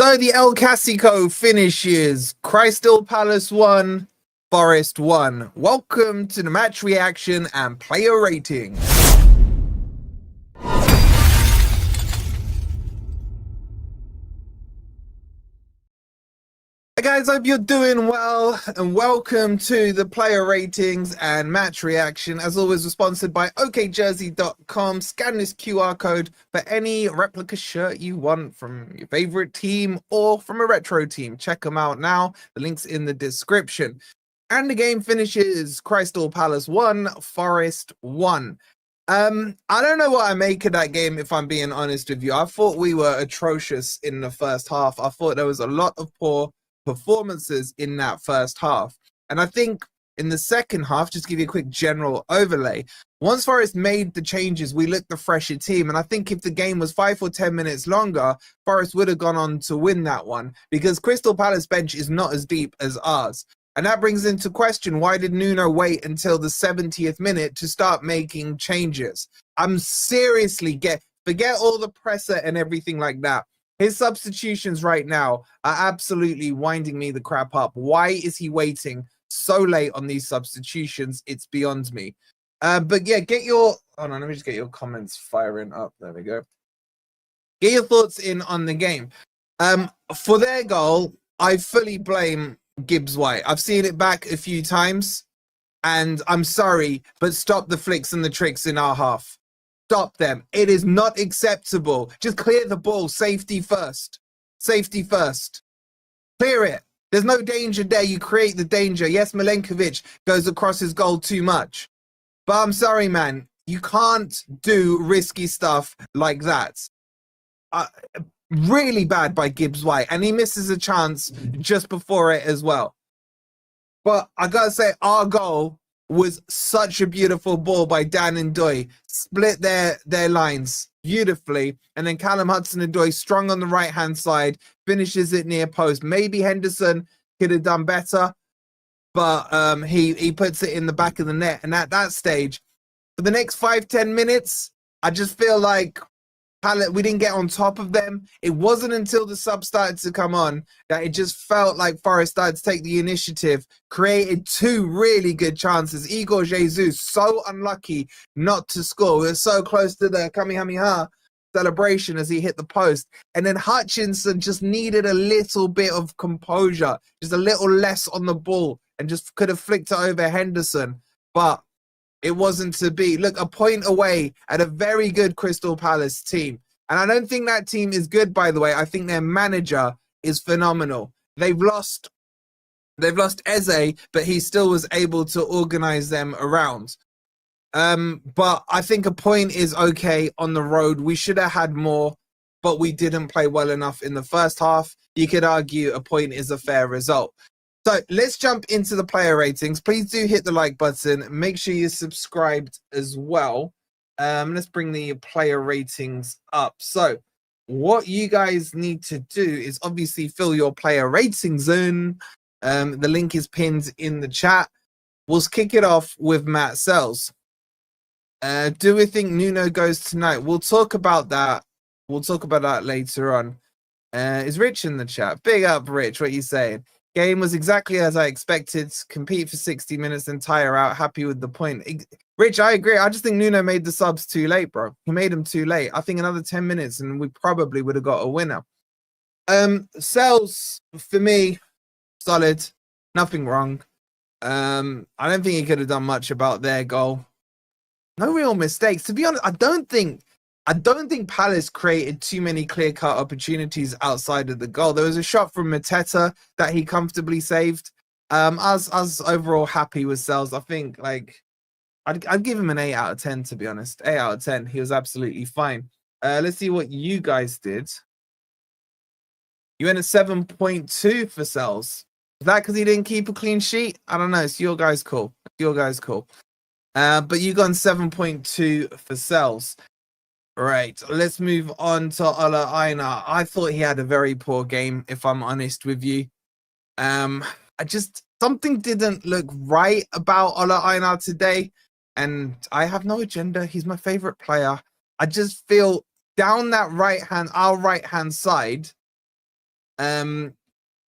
So the El Clasico finishes. Crystal Palace 1, Forest 1. Welcome to the match reaction and player rating. Hey guys, hope you're doing well and welcome to the player ratings and match reaction. As always, we're sponsored by okjersey.com. Scan this QR code for any replica shirt you want from your favorite team or from a retro team. Check them out now. The link's in the description. And the game finishes Crystal Palace 1, Forest 1. I don't know what I make of that game, if I'm being honest with you. I thought we were atrocious in the first half. I thought there was a lot of poor performances in that first half. And I think in the second half, just to give you a quick general overlay, once Forest made the changes, we looked the fresher team. And I think if the game was 5 or 10 minutes longer, Forest would have gone on to win that one, because Crystal Palace bench is not as deep as ours. And that brings into question, why did Nuno wait until the 70th minute to start making changes? I'm seriously forget all the presser and everything like that. His substitutions right now are absolutely winding me the crap up. Why is he waiting so late on these substitutions? It's beyond me. But yeah, hold on, let me just get your comments firing up. There we go. Get your thoughts in on the game. For their goal, I fully blame Gibbs White. I've seen it back a few times, and I'm sorry, but stop the flicks and the tricks in our half. Stop them. It is not acceptable. Just clear the ball. Safety first. Safety first. Clear it. There's no danger there. You create the danger. Yes, Milenkovic goes across his goal too much. But I'm sorry, man. You can't do risky stuff like that. Really bad by Gibbs White. And he misses a chance just before it as well. But I got to say, our goal was such a beautiful ball by Dan and Doy. Split their lines beautifully. And then Callum Hudson-Odoi strong on the right-hand side, finishes it near post. Maybe Henderson could have done better, but he puts it in the back of the net. And at that stage, for the next 5-10 minutes, I just feel like we didn't get on top of them. It wasn't until the sub started to come on that it just felt like Forest started to take the initiative, created two really good chances. Igor Jesus, so unlucky not to score. We were so close to the Kamehameha celebration as he hit the post. And then Hutchinson just needed a little bit of composure, just a little less on the ball, and just could have flicked it over Henderson. But it wasn't to be. Look, a point away at a very good Crystal Palace team. And I don't think that team is good, by the way. I think their manager is phenomenal. They've lost Eze, but he still was able to organize them around. But I think a point is okay on the road. We should have had more, but we didn't play well enough in the first half. You could argue a point is a fair result. So let's jump into the player ratings. Please do hit the like button. Make sure you're subscribed as well. Let's bring the player ratings up. So what you guys need to do is obviously fill your player ratings in. The link is pinned in the chat. We'll kick it off with Matt Sells. Do we think Nuno goes tonight? We'll talk about that. We'll talk about that later on. Is Rich in the chat? Big up, Rich. What are you saying? Game was exactly as I expected. Compete for 60 minutes and tire out. Happy with the point. Rich, I agree. I just think Nuno made the subs too late, bro. He made them too late. I think another 10 minutes and we probably would have got a winner. Sells, for me, solid. Nothing wrong. I don't think he could have done much about their goal. No real mistakes. To be honest, I don't think Palace created too many clear-cut opportunities outside of the goal. There was a shot from Mateta that he comfortably saved. I was overall happy with Sells. I think I'd give him an 8 out of 10, to be honest. 8 out of 10. He was absolutely fine. Let's see what you guys did. You went a 7.2 for Sells. Is that because he didn't keep a clean sheet? I don't know. It's your guys' call. Your guys' call. But you got 7.2 for Sells. Right, let's move on to Ola Aina. I thought he had a very poor game, if I'm honest with you. Something didn't look right about Ola Aina today, and I have no agenda. He's my favorite player. I just feel down that our right hand side,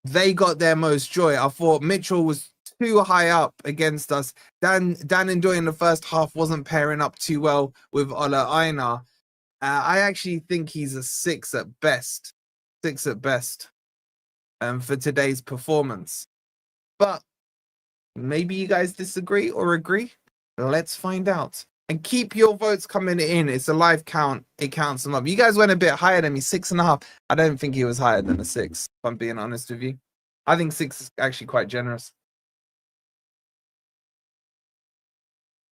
they got their most joy. I thought Mitchell was too high up against us. Dan and Doy in the first half wasn't pairing up too well with Ola Einar. I actually think he's a 6 at best. 6 at best. For today's performance. But maybe you guys disagree or agree. Let's find out. And keep your votes coming in. It's a live count. It counts them up. You guys went a bit higher than me, 6.5. I don't think he was higher than a 6, if I'm being honest with you. I think 6 is actually quite generous.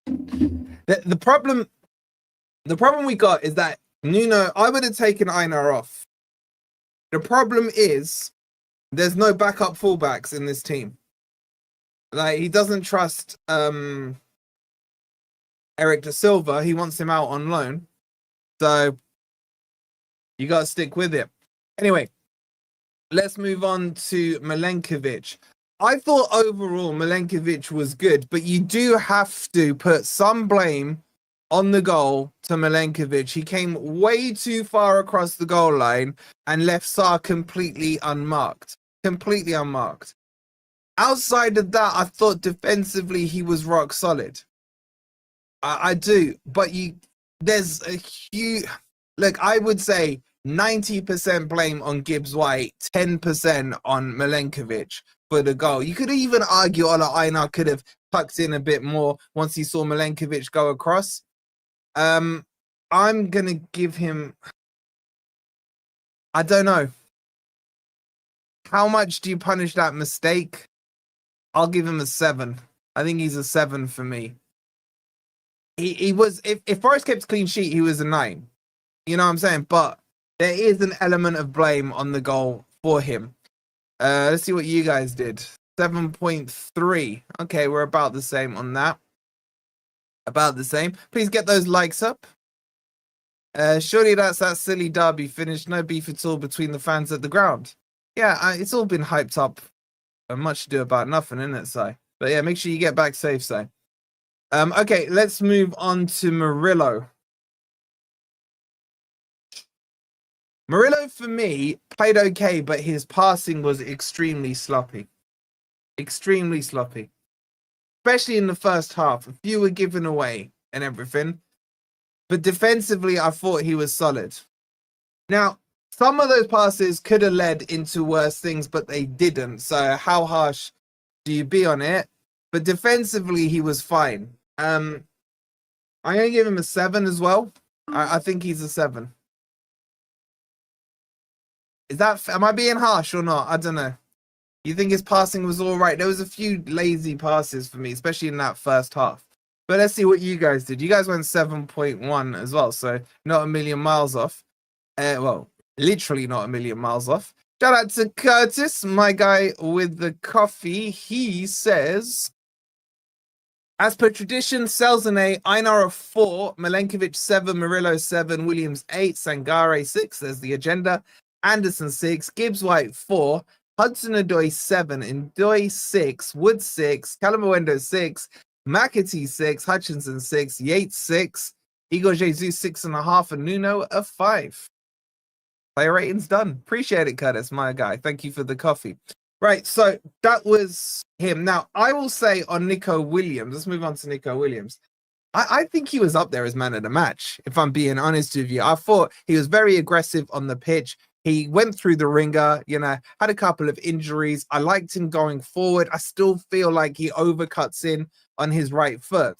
The problem we got is that Nuno, I would have taken Einar off. The problem is there's no backup fullbacks in this team. Like, he doesn't trust Eric Da Silva. He wants him out on loan. So you got to stick with it. Anyway, let's move on to Milenkovic. I thought overall Milenkovic was good, but you do have to put some blame on the goal to Milenkovic. He came way too far across the goal line and left Sarr completely unmarked. Completely unmarked. Outside of that, I thought defensively he was rock solid. I do, but there's a huge... Look, I would say 90% blame on Gibbs White, 10% on Milenkovic for the goal. You could even argue Ola Einar could have tucked in a bit more once he saw Milenkovic go across. I'm going to give him... I don't know. How much do you punish that mistake? I'll give him a 7. I think he's a 7 for me. He was... If Forrest kept clean sheet, he was a 9. You know what I'm saying? But there is an element of blame on the goal for him. Let's see what you guys did. 7.3. Okay, we're about the same on that. About the same. Please get those likes up. Surely that's that silly derby finish. No beef at all between the fans at the ground. Yeah, it's all been hyped up. Much to do about nothing, isn't it, Si? But yeah, make sure you get back safe, Si. Okay, let's move on to Murillo. Murillo, for me, played okay, but his passing was extremely sloppy. Extremely sloppy. Especially in the first half. A few were given away and everything. But defensively, I thought he was solid. Now, some of those passes could have led into worse things, but they didn't. So how harsh do you be on it? But defensively, he was fine. I'm going to give him a 7 as well. I think he's a 7. Is that... Am I being harsh or not? I don't know. You think his passing was all right? There was a few lazy passes for me, especially in that first half. But let's see what you guys did. You guys went 7.1 as well, so not a million miles off. Well, literally not a million miles off. Shout out to Curtis, my guy with the coffee. He says, as per tradition, Selzane, Einar a 4, Milenkovic 7, Murillo 7, Williams 8, Sangare 6. There's the agenda. Anderson 6, Gibbs White 4, Hudson-Odoi 7, Ndoi 6, Wood 6, Calamuendo 6, McAtee 6, Hutchinson 6, Yates 6, Igor Jesus 6.5, and Nuno a 5. Player rating's done. Appreciate it, Curtis, my guy. Thank you for the coffee. Right, so that was him. Now, I will say on Nico Williams, let's move on to Nico Williams. I think he was up there as man of the match, if I'm being honest with you. I thought he was very aggressive on the pitch. He went through the ringer, had a couple of injuries. I liked him going forward. I still feel like he overcuts in on his right foot.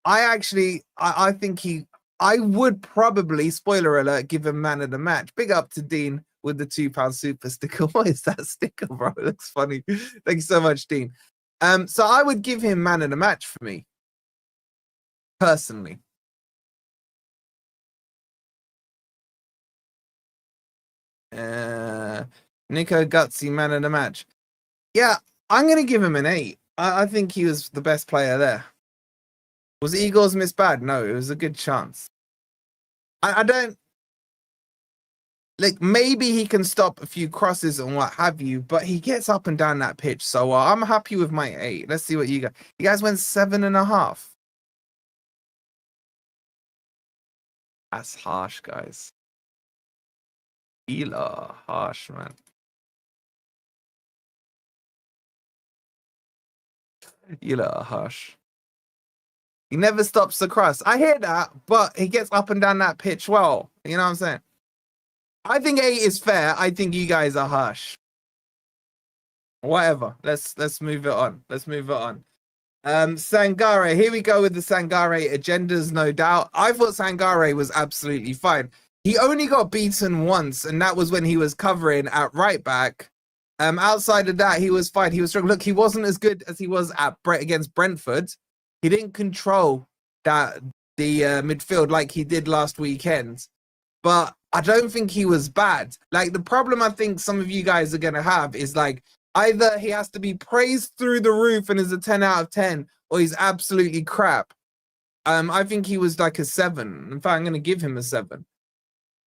I think I would probably, spoiler alert, give him man of the match. Big up to Dean with the £2 super sticker. What is that sticker, bro? It looks funny. Thank you so much, Dean. So I would give him man of the match for me, personally. Nico Gutsy, man of the match. Yeah, I'm going to give him an 8. I think he was the best player there. Was Igor's miss bad? No, it was a good chance. I don't... Like, maybe he can stop a few crosses and what have you, but he gets up and down that pitch. So I'm happy with my 8. Let's see what you got. You guys went 7.5. That's harsh, guys. Ela, harsh, man. You lot are harsh. He never stops the cross. I hear that, but he gets up and down that pitch well. You know what I'm saying? I think 8 is fair. I think you guys are harsh. Whatever. Let's move it on. Let's move it on. Sangare. Here we go with the Sangare agendas, no doubt. I thought Sangare was absolutely fine. He only got beaten once, and that was when he was covering at right back. Outside of that, he was fine. He was strong. Look, he wasn't as good as he was at against Brentford. He didn't control the midfield like he did last weekend. But I don't think he was bad. Like, the problem I think some of you guys are going to have is, like, either he has to be praised through the roof and is a 10 out of 10, or he's absolutely crap. I think he was like a 7. In fact, I'm going to give him a 7.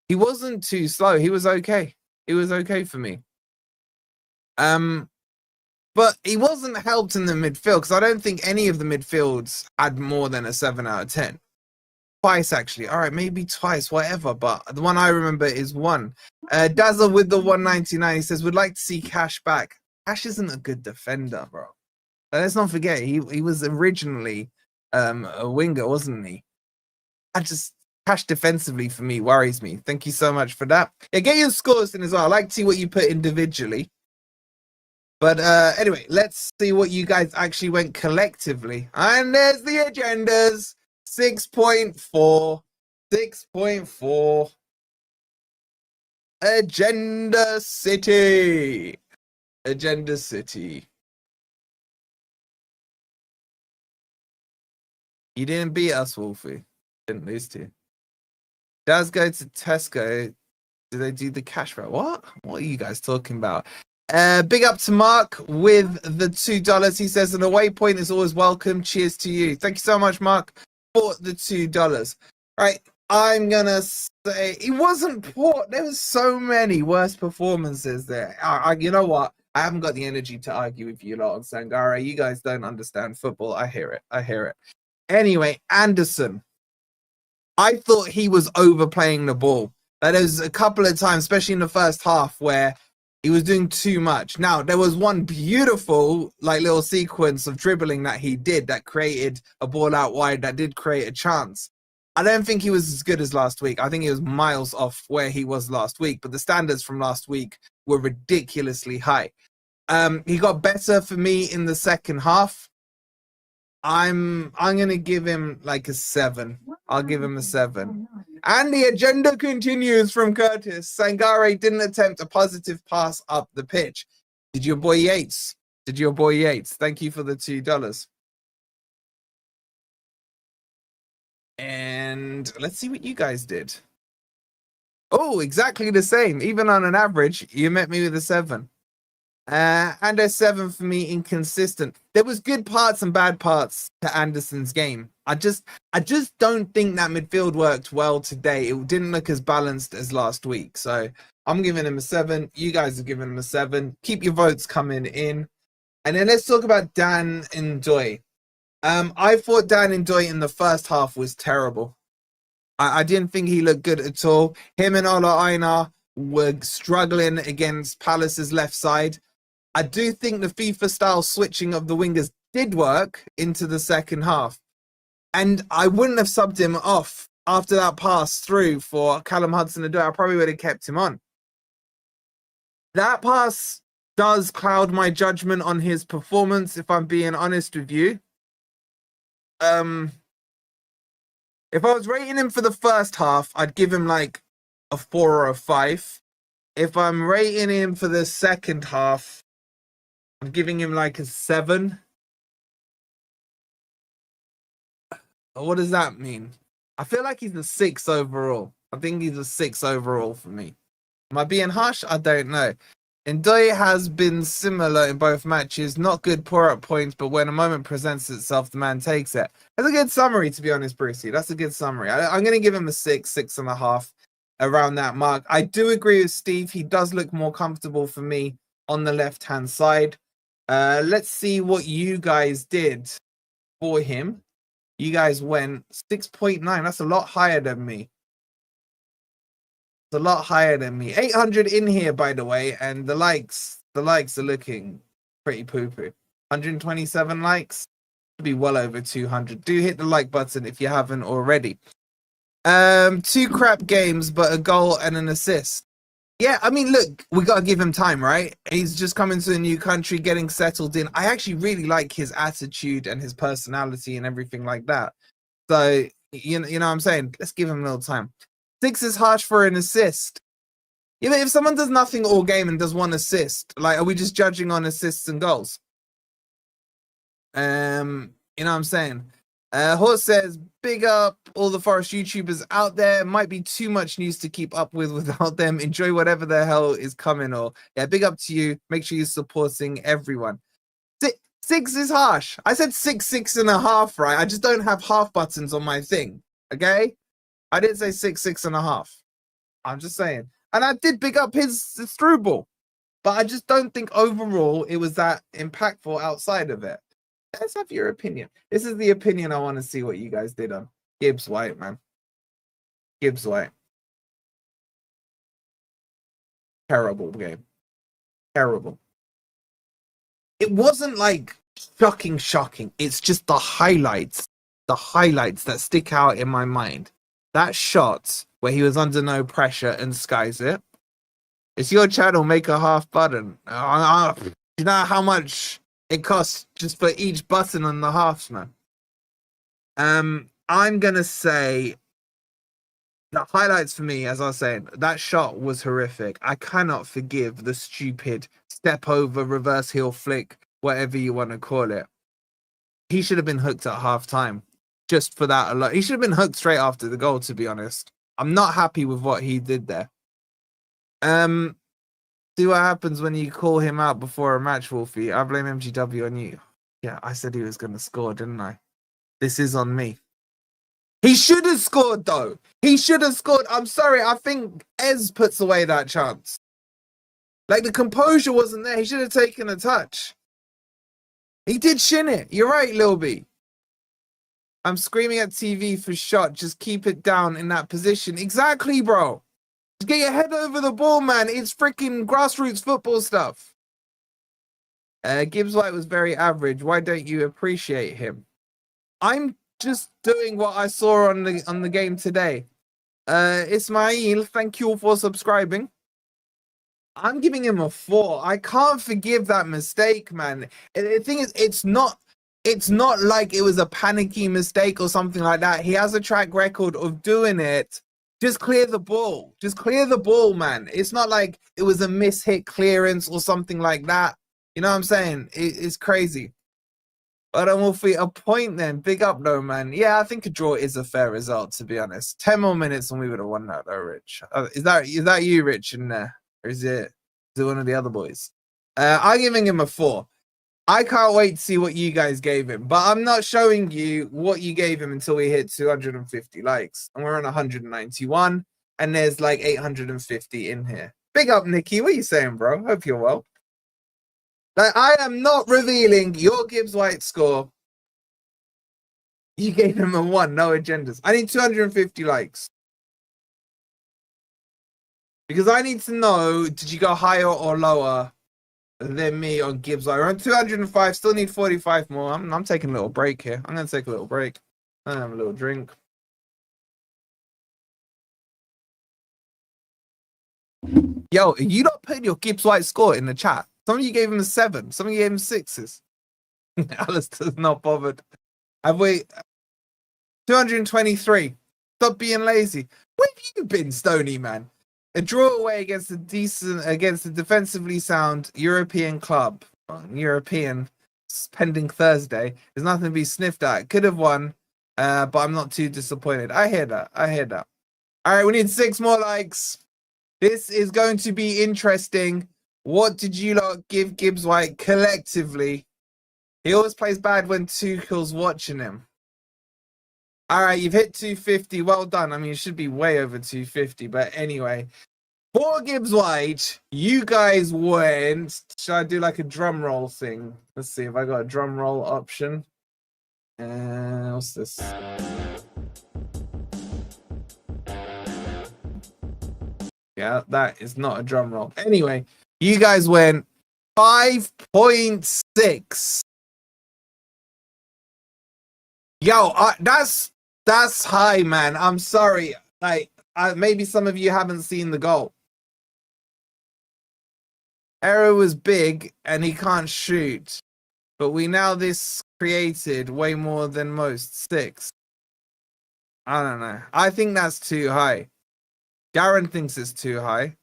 He wasn't too slow. He was okay. It was okay for me. But he wasn't helped in the midfield, because I don't think any of the midfields had more than a 7 out of 10. Twice, actually. All right, maybe twice, whatever. But the one I remember is 1. Dazzle with the 199. He says, would like to see Cash back. Cash isn't a good defender, bro. Let's not forget, he was originally a winger, wasn't he? Cash defensively for me worries me. Thank you so much for that. Yeah, get your scores in as well. I like to see what you put individually. But anyway, let's see what you guys actually went collectively. And there's the agendas. 6.4. 6.4. Agenda City. Agenda City. You didn't beat us, Wolfie. Didn't lose to you. Does go to Tesco. Do they do the cash route? What are you guys talking about? Big up to Mark with the $2. He says an away point is always welcome. Cheers to you. Thank you so much, Mark, for the $2. Right, I'm gonna say it wasn't poor. There was so many worse performances there. You know what? I haven't got the energy to argue with you lot on Sangare. You guys don't understand football. I hear it. Anyway, Anderson. I thought he was overplaying the ball. There was a couple of times, especially in the first half, where he was doing too much. Now, there was one beautiful little sequence of dribbling that he did that created a ball out wide that did create a chance. I don't think he was as good as last week. I think he was miles off where he was last week, but the standards from last week were ridiculously high. He got better for me in the second half. I'm gonna give him like a 7. I'll give him a 7. And the agenda continues from Curtis. Sangare didn't attempt a positive pass up the pitch. Did your boy Yates? Thank you for the $2. And let's see what you guys did. Oh, exactly the same. Even on an average, you met me with a 7. And a 7 for me, inconsistent. There was good parts and bad parts to Anderson's game. I just don't think that midfield worked well today. It didn't look as balanced as last week. So I'm giving him a 7. You guys are giving him a 7. Keep your votes coming in. And then let's talk about Dan Ndoye. I thought Dan Ndoye in the first half was terrible. I didn't think he looked good at all. Him and Ola Aina were struggling against Palace's left side. I do think the FIFA style switching of the wingers did work into the second half. And I wouldn't have subbed him off after that pass through for Callum Hudson-Odoi. I probably would have kept him on. That pass does cloud my judgment on his performance, if I'm being honest with you. If I was rating him for the first half, I'd give him like a 4 or a 5. If I'm rating him for the second half, I'm giving him like a 7. What does that mean? I feel like he's a 6 overall. I think he's a 6 overall for me. Am I being harsh? I don't know. Ndoye has been similar in both matches. Not good, poor at points, but when a moment presents itself, the man takes it. That's a good summary, to be honest, Brucey. That's a good summary. I'm going to give him a 6, 6.5, around that mark. I do agree with Steve. He does look more comfortable for me on the left-hand side. Let's see what you guys did for him. You guys went 6.9. That's a lot higher than me. It's a lot higher than me. 800 in here, by the way, and the likes are looking pretty poo-poo. 127 likes. Should be well over 200. Do hit the like button if you haven't already. 2 crap games, but a goal and an assist. Yeah, I mean, look, we got to give him time, right? He's just coming to a new country, getting settled in. I actually really like his attitude and his personality and everything like that. So, you know what I'm saying? Let's give him a little time. 6 is harsh for an assist. Yeah, but if someone does nothing all game and does 1 assist, like, are we just judging on assists and goals? You know what I'm saying? Horse says, big up all the Forest YouTubers out there. Might be too much news to keep up with without them. Enjoy whatever the hell is coming. Or yeah, big up to you. Make sure you're supporting everyone. 6 is harsh. I said 6.5, right? I just don't have half buttons on my thing. Okay? I didn't say 6.5. I'm just saying. And I did big up his through ball. But I just don't think overall it was that impactful outside of it. Let's have your opinion. This is the opinion I want to see what you guys did on. Gibbs White, man. Gibbs White. Terrible game. Terrible. It wasn't like shocking. It's just the highlights that stick out in my mind. That shot where he was under no pressure and skies it. It's your channel, make a half button. You know how much it costs just for each button on the halves, man. I'm gonna say the highlights for me, as I was saying, that shot was horrific. I cannot forgive the stupid step over, reverse heel flick, whatever you want to call it. He should have been hooked at half time just for that alone. He should have been hooked straight after the goal, to be honest. I'm not happy with what he did there. See what happens when you call him out before a match, Wolfie. I blame MGW on you. Yeah, I said he was going to score, didn't I? This is on me. He should have scored, though. He should have scored. I'm sorry. I think Ez puts away that chance. Like, the composure wasn't there. He should have taken a touch. He did shin it. You're right, Lil B. I'm screaming at TV for shot. Just keep it down in that position. Exactly, bro. Just get your head over the ball, man. It's freaking grassroots football stuff. Gibbs White was very average. Why don't you appreciate him? I'm just doing what I saw on the game today. Ismail, thank you for subscribing. I'm giving him a 4. I can't forgive that mistake, man. The thing is, it's not like it was a panicky mistake or something like that. He has a track record of doing it. Just clear the ball. Just clear the ball, man. It's not like it was a mishit clearance or something like that. You know what I'm saying? It's crazy. But I'm Wolfie, a point then. Big up though, man. Yeah, I think a draw is a fair result, to be honest. 10 more minutes and we would have won that though, Rich. Is that you, Rich, in there? Or is it one of the other boys? I'm giving him a 4. I can't wait to see what you guys gave him, but I'm not showing you what you gave him until we hit 250 likes. And we're on 191, and there's like 850 in here. Big up, Nikki. What are you saying, bro? Hope you're well. Like, I am not revealing your Gibbs White score. You gave him a 1, no agendas. I need 250 likes. Because I need to know, did you go higher or lower than me on Gibbs White? We're on 205, still need 45 more. I'm taking a little break here. I'm going to take a little break. I'm going to have a little drink. Yo, you not putting your Gibbs White score in the chat. Some of you gave him a 7. Some of you gave him 6s. Alistair's not bothered. Have we? 223. Stop being lazy. Where have you been, Stony, man? A draw away against a defensively sound European club. European, pending Thursday. There's nothing to be sniffed at. Could have won, but I'm not too disappointed. I hear that. All right, we need 6 more likes. This is going to be interesting. What did you lot give Gibbs White collectively? He always plays bad when Tuchel's watching him. All right, you've hit 250. Well done. I mean, it should be way over 250. But anyway, for Gibbs White, you guys went. Should I do like a drum roll thing? Let's see if I got a drum roll option. What's this? Yeah, that is not a drum roll. Anyway, you guys went 5.6. Yo, that's high, man. I'm sorry. Like, maybe some of you haven't seen the goal. Error was big, and he can't shoot. But we now this created way more than most. 6. I don't know. I think that's too high. Garen thinks it's too high.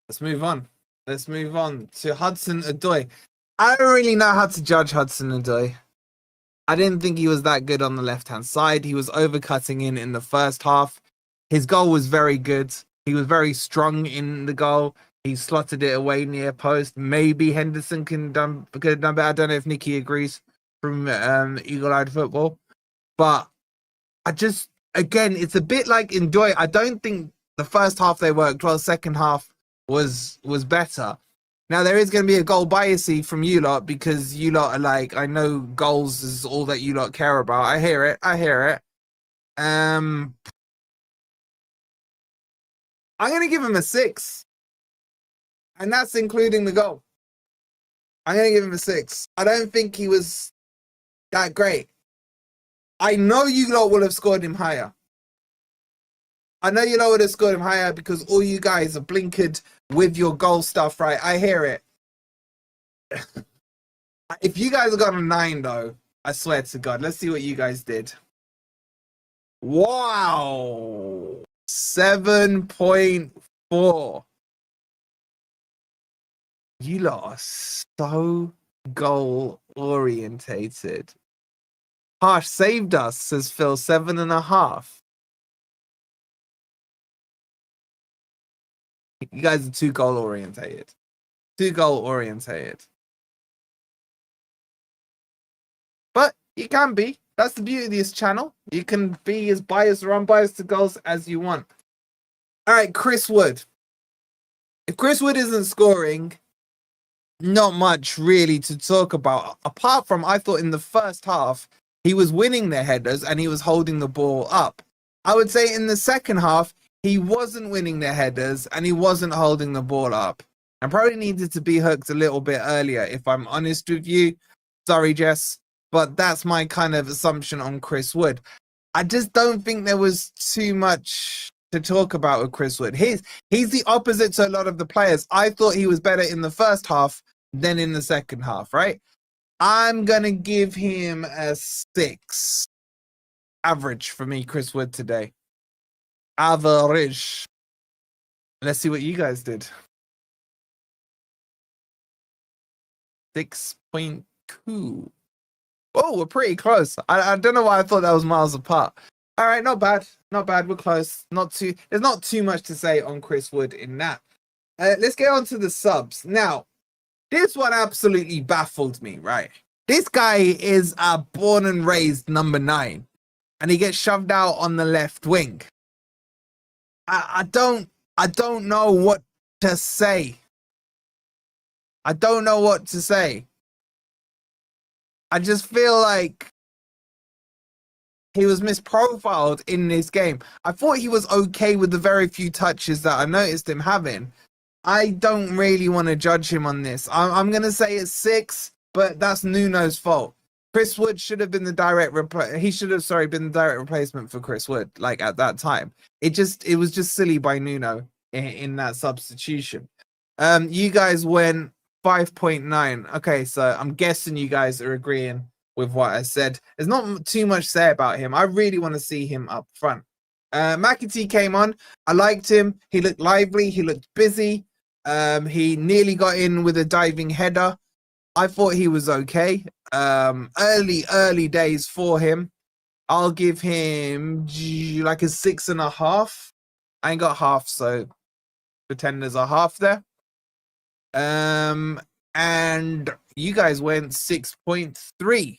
Let's move on. Let's move on to Hudson Odoi. I don't really know how to judge Hudson Odoi. I didn't think he was that good on the left-hand side. He was overcutting in the first half. His goal was very good. He was very strong in the goal. He slotted it away near post. Maybe Henderson could have done better. I don't know if Nikki agrees from Eagle-Eyed Football. But again, it's a bit like Enjoy. I don't think the first half they worked well. Second half was better. Now, there is going to be a goal biasy from you lot because you lot are like, I know goals is all that you lot care about. I hear it. I'm going to give him a 6. And that's including the goal. I'm going to give him a 6. I don't think he was that great. I know you lot will have scored him higher. I know you lot would have scored him higher because all you guys are blinkered with your goal stuff, right? I hear it. If you guys have got a 9, though, I swear to God, let's see what you guys did. Wow. 7.4. You lot are so goal orientated. Harsh saved us, says Phil, 7.5. You guys are too goal orientated. But you can be. That's the beauty of this channel. You can be as biased or unbiased to goals as you want. All right, Chris Wood. If Chris Wood isn't scoring, not much really to talk about. Apart from, I thought in the first half, he was winning their headers and he was holding the ball up. I would say in the second half, he wasn't winning their headers and he wasn't holding the ball up. And probably needed to be hooked a little bit earlier, if I'm honest with you. Sorry, Jess. But that's my kind of assumption on Chris Wood. I just don't think there was too much to talk about with Chris Wood. He's the opposite to a lot of the players. I thought he was better in the first half than in the second half, right? I'm going to give him a 6. Average for me, Chris Wood today. Average. Let's see what you guys did. 6.2. Oh, we're pretty close. I don't know why I thought that was miles apart. All right, not bad. We're close. There's not too much to say on Chris Wood in that. Let's get on to the subs. Now, this one absolutely baffled me, right? This guy is a born and raised number 9, and he gets shoved out on the left wing. I don't know what to say. I just feel like he was misprofiled in this game. I thought he was okay with the very few touches that I noticed him having. I don't really want to judge him on this. I'm going to say it's 6, but that's Nuno's fault. Chris Wood should have been the direct been the direct replacement for Chris Wood, like at that time. It was just silly by Nuno in that substitution. You guys went 5.9. Okay, so I'm guessing you guys are agreeing with what I said. There's not too much to say about him. I really want to see him up front. McAtee came on. I liked him. He looked lively. He looked busy. He nearly got in with a diving header. I thought he was okay. Early days for him. I'll give him like a 6.5. I ain't got half, so pretend there's a half there. And you guys went 6.3.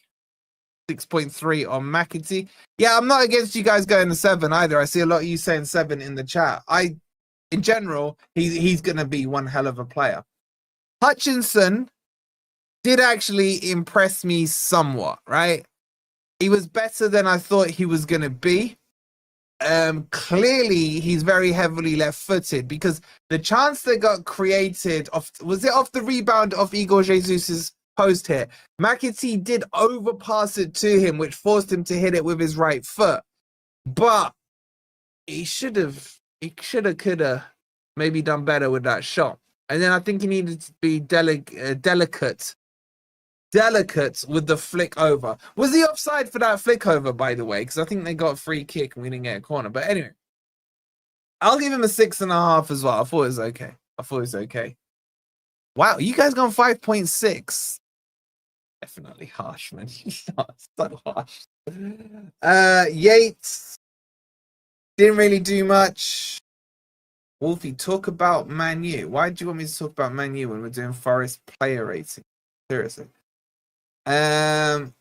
6.3 on McAtee. Yeah, I'm not against you guys going to 7 either. I see a lot of you saying 7 in the chat. In general, he's going to be one hell of a player. Hutchinson did actually impress me somewhat, right? He was better than I thought he was going to be. clearly he's very heavily left-footed because the chance that got created was it off the rebound of Igor Jesus's post here. McAtee did overpass it to him, which forced him to hit it with his right foot. But he could have maybe done better with that shot. And then I think he needed to be delicate with the flick over. Was he offside for that flick over, by the way? Because I think they got a free kick and we didn't get a corner. But anyway, I'll give him a 6.5 as well. I thought it was okay. Wow, you guys gone 5.6. Definitely harsh, man. So harsh. Yates didn't really do much. Wolfie, talk about Man U. Why do you want me to talk about Man U when we're doing Forest player rating? Seriously. I'm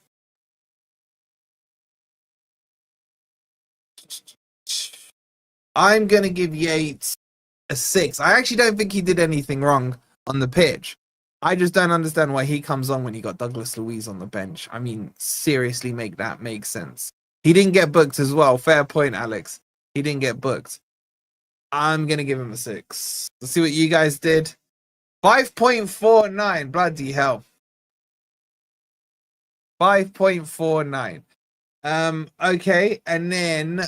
gonna give Yates a 6. I actually don't think he did anything wrong on the pitch. I just don't understand why he comes on when you got Douglas Luiz on the bench. I mean, seriously, make that make sense. He didn't get booked as well. Fair point, Alex. He didn't get booked. I'm gonna give him a 6. Let's see what you guys did. 5.49. Bloody hell. 5.49. Okay, and then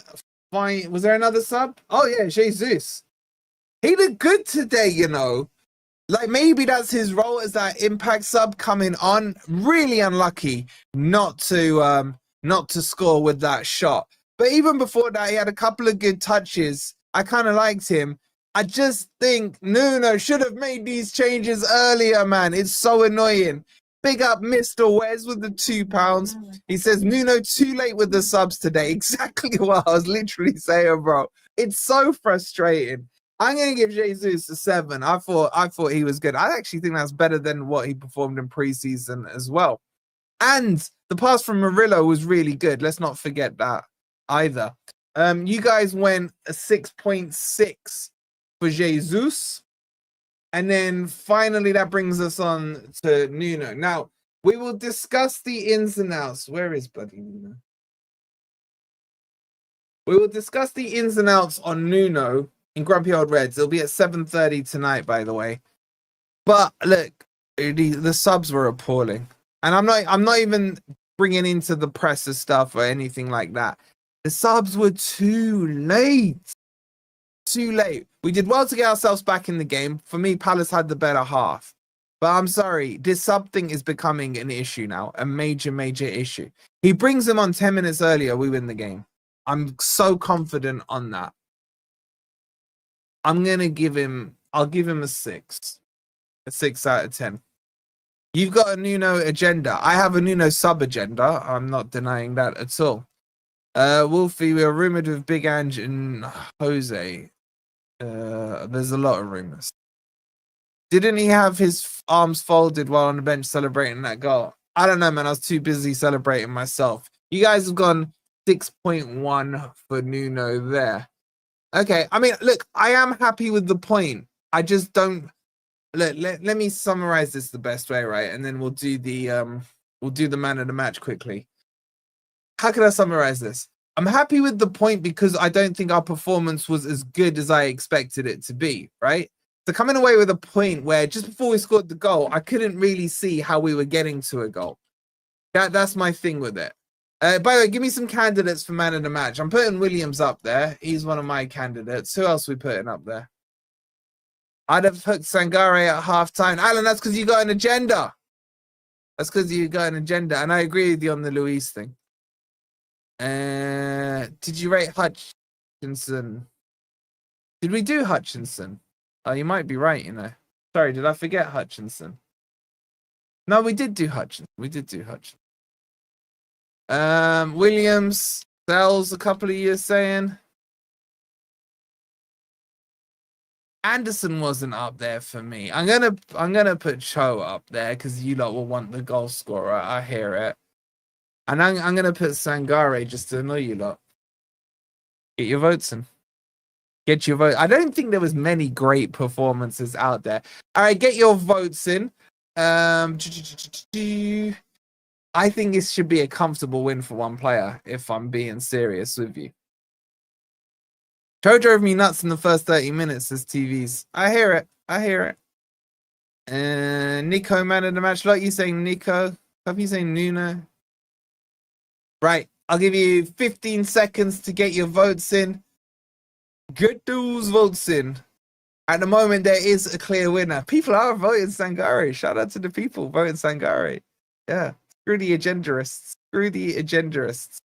fine. Was there another sub? Oh yeah, Jesus. He did good today, you know. Like maybe that's his role as that impact sub coming on. Really unlucky not to score with that shot. But even before that, he had a couple of good touches. I kind of liked him. I just think Nuno should have made these changes earlier, man. It's so annoying. Big up Mr. Wes with the £2. He says, Nuno too late with the subs today. Exactly what I was literally saying, bro. It's so frustrating. I'm going to give Jesus a 7. I thought he was good. I actually think that's better than what he performed in preseason as well. And the pass from Murillo was really good. Let's not forget that either. You guys went a 6.6 for Jesus. And then finally, that brings us on to Nuno. Now, we will discuss the ins and outs. Where is Buddy Nuno? We will discuss the ins and outs on Nuno in Grumpy Old Reds. It'll be at 7:30 tonight, by the way. But look, the subs were appalling. And I'm not even bringing into the presser stuff or anything like that. The subs were too late. Too late. We did well to get ourselves back in the game. For me, Palace had the better half. But I'm sorry, this sub thing is becoming an issue now. A major, major issue. He brings them on 10 minutes earlier, we win the game. I'm so confident on that. I'll give him a 6. A 6 out of 10. You've got a Nuno agenda. I have a Nuno sub agenda. I'm not denying that at all. Wolfie, we are rumoured with Big Ange and Jose. There's a lot of rumours. Didn't he have his arms folded while on the bench celebrating that goal? I don't know, man. I was too busy celebrating myself. You guys have gone 6.1 for Nuno there. Okay, I mean, look, I am happy with the point. I just don't... Look, let me summarize this the best way, right? And then we'll do the man of the match quickly. How can I summarize this? I'm happy with the point because I don't think our performance was as good as I expected it to be, right? So coming away with a point where just before we scored the goal, I couldn't really see how we were getting to a goal. That's my thing with it. By the way, give me some candidates for man of the match. I'm putting Williams up there. He's one of my candidates. Who else are we putting up there? I'd have put Sangare at halftime. Alan, that's because you got an agenda. That's because you got an agenda. And I agree with you on the Luis thing. Did you rate Hutchinson? Did we do Hutchinson? Oh, you might be right, you know. Sorry, did I forget Hutchinson? No, we did do Hutchinson. Williams, Sells, a couple of years saying. Anderson wasn't up there for me. I'm gonna put Cho up there because you lot will want the goal scorer. I hear it. And I'm gonna put Sangare just to annoy you lot. Get your votes in. Get your vote. I don't think there was many great performances out there. All right, get your votes in. I think it should be a comfortable win for one player, if I'm being serious with you. Joe drove me nuts in the first 30 minutes as TVs. I hear it. I hear it. And Nico, man of the match. Like you saying Nico. Have you saying Nuno? Right. I'll give you 15 seconds to get your votes in. Get those votes in. At the moment, there is a clear winner. People are voting Sangare. Shout out to the people voting Sangare. Yeah. Screw the agendarists. Screw the agendarists.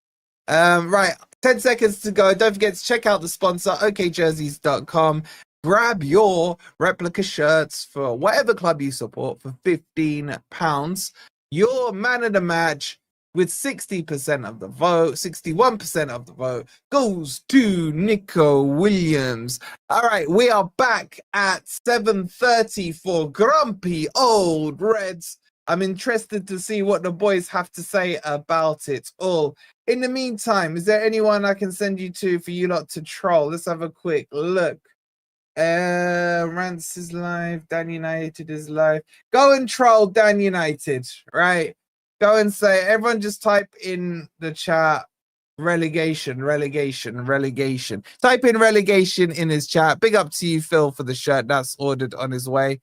Right. 10 seconds to go. Don't forget to check out the sponsor, okjerseys.com. Grab your replica shirts for whatever club you support for £15. Your man of the match with 60% of the vote, 61% of the vote goes to Nico Williams. All right, we are back at 7:30 for Grumpy Old Reds. I'm interested to see what the boys have to say about it all. In the meantime, is there anyone I can send you to for you lot to troll? Let's have a quick look. Rance is live. Dan United is live. Go and troll Dan United, right? Go and say, everyone just type in the chat, relegation. Type in relegation in his chat. Big up to you, Phil, for the shirt that's ordered on his way.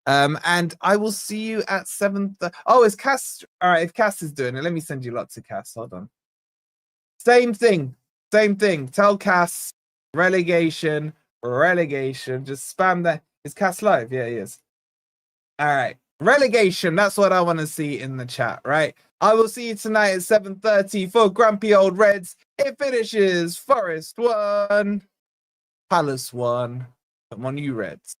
And I will see you at 7:30. Oh, is Cass? All right, if Cass is doing it, let me send you lots of Cass. Hold on. Same thing. Tell Cass, relegation. Just spam that. Is Cass live? Yeah, he is. All right. Relegation. That's what I want to see in the chat, right? I will see you tonight at 7:30 for Grumpy Old Reds. It finishes Forest 1, Palace 1. Come on, you Reds.